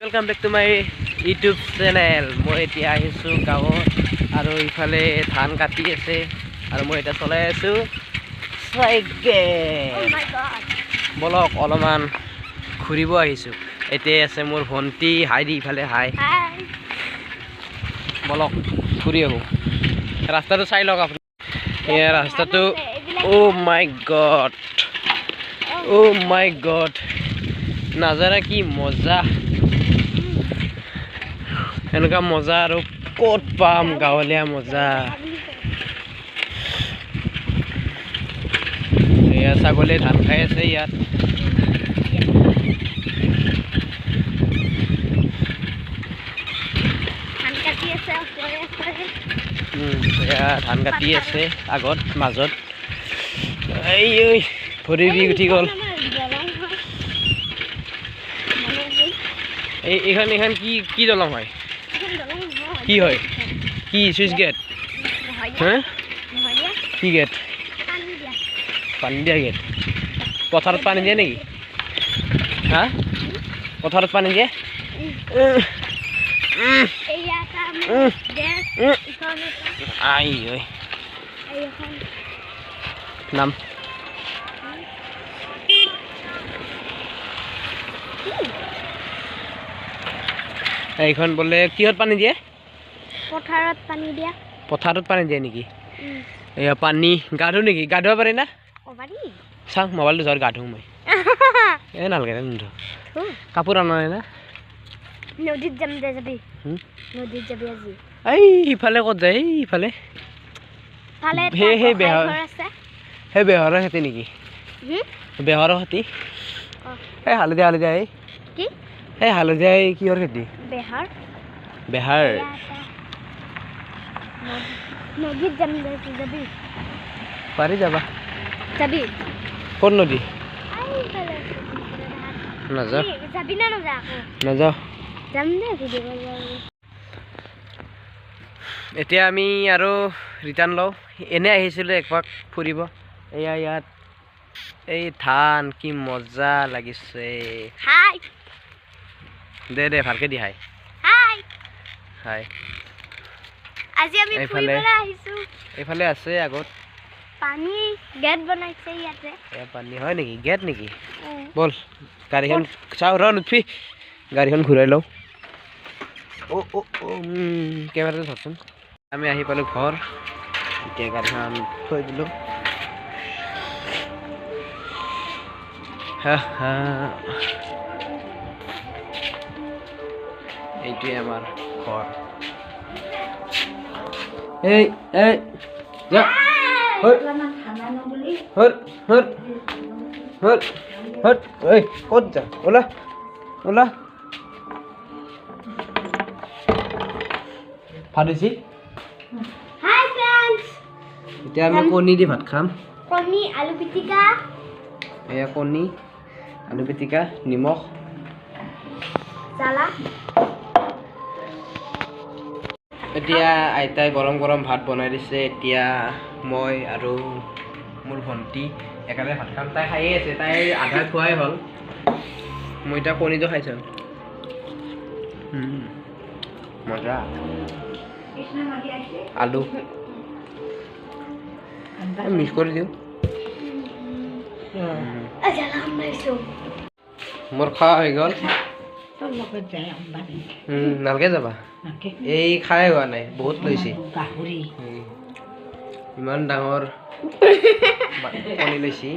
Welcome back to my YouTube channel. মই এতিয়া আহিছো গাঁৱত আৰু ইফালে ধান কাটি আছে আৰু মই এটা চলাই আছো চাইকেল। Oh my god. বলক অলপমান ঘুৰিব আহিছো। এতিয়া আছে মোৰ ভন্টি হাই দি ইফালে হাই। Hi. বলক ঘুৰি আহো। ৰাস্তাটো চাই লওক আপুনি। এই ৰাস্তাটো ও মাই গড। ও মাই গড। নাজাৰা কি মজা। এনেকুৱা মজা আৰু ক'ত পাম গাঁৱলীয়া মজা। এয়া ছাগলী ধান খাই আছে ইয়াত। এয়া ধান কাটি আছে আগত মাজত। এই ভৰি বিষ উঠি গ'ল। এইখন কি দলং হয়? কি হয়? কি চুইচ গেট? হা? কি গেট? পানী দিয়া গেট। পথাৰত পানী দিয়ে নেকি? হা? পথাৰত পানী দিয়ে? আই ঐ নাম এইখন বোলে কিহত পানী দিয়ে? পথাৰত পানী দিয়া। পথাৰত পানী দিয়ে নেকি? এয়া পানী গা ধো নেকি? গা ধুব পাৰি না? চাওঁ মোবাইলটো ধৰ গা ধুওঁ মই। এই নালাগে নুধো। কাপোৰ আনা নাই না? নদীত যাম দে যাবি। নদীত যাবি আজি। এই ইফালে ক'ত যায়? ইফালে সেই বেহৰৰ খেতি নেকি? বেহৰৰ খেতি? এই হালধীয়া এই কি? এই হালধীয়া কিহৰ খেতি? বেহাৰ। নদীত যাম দে যাবি। পাৰি যাবা। যাবি? ক'ত নদী? নাযাওঁ। যাবি না নাযা আকৌ? নাযাওঁ। যাম দে ভিডিঅ' কৰিব। এতিয়া আমি আৰু ৰিটাৰ্ণ লওঁ। এনে আহিছিলোঁ একপাক ফুৰিব। এয়া ইয়াত এই ধান কি মজা লাগিছে। হাই দে ভালকে দি হাই। হাই হাই। আজি আমি ফুৰিবলৈ আহিছোঁ। এইফালে আছে আগত পানী গেট বনাইছে ইয়াতে। এয়া পানী হয় নেকি? গেট নেকি? বল গাড়ীখন চাওঁ ৰ নুঠি গাড়ীখন ঘূৰাই লওঁ। কেমেৰাটো ধৰচোন। আমি আহি পালোঁ ঘৰ। এতিয়া গাড়ীখন থৈ দিলোঁ। এইটোৱে আমাৰ ঘৰ। এই যা ক'ত যা? ওলা ভাত হৈছে? হাই ফ্ৰেণ্ডছ। এতিয়া আমি কণী দি ভাত খাম। কণী আলু পিটিকা। এয়া কণী আলু পিটিকা নিমখ জ্বালা। এতিয়া আইতাই গৰম ভাত বনাই দিছে। এতিয়া মই আৰু মোৰ ভণ্টি একেলগে ভাত খাম। তাই খায়ে আছে। তাই আধা খোৱাই হ'ল। মই এতিয়া কণীটো খাইছোঁ। মজা। আলু মিক্স কৰি দিওঁ। মোৰ খোৱা হৈ গ'ল। নালগে যাবা। এই খাই হোৱা নাই বহুত লৈছে। ইমান ডাঙৰ কণী লৈছি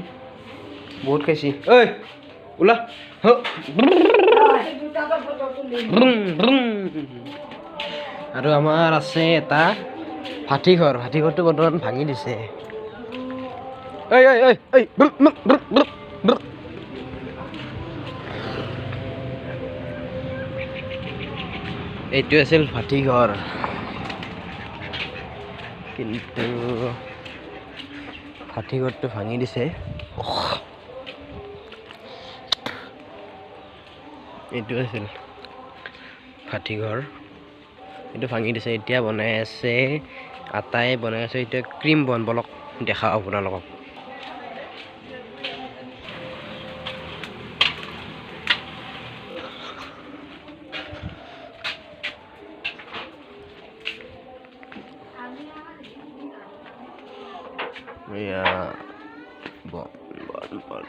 বহুত খাইছি। ঐ ওলা আৰু আমাৰ আছে এটা ভাটিঘৰটো বৰ্তমান ভাঙি দিছে। এইটো আছিল ভাটিঘৰ, কিন্তু ভাটিঘৰটো ভাঙি দিছে। এইটো আছিল ভাটিঘৰ, এইটো ভাঙি দিছে। এতিয়া বনাই আছে আটাই বনাই আছে। এতিয়া ক্ৰীম বলক দেখাওঁ আপোনালোকক। এয়া বন বন বন বন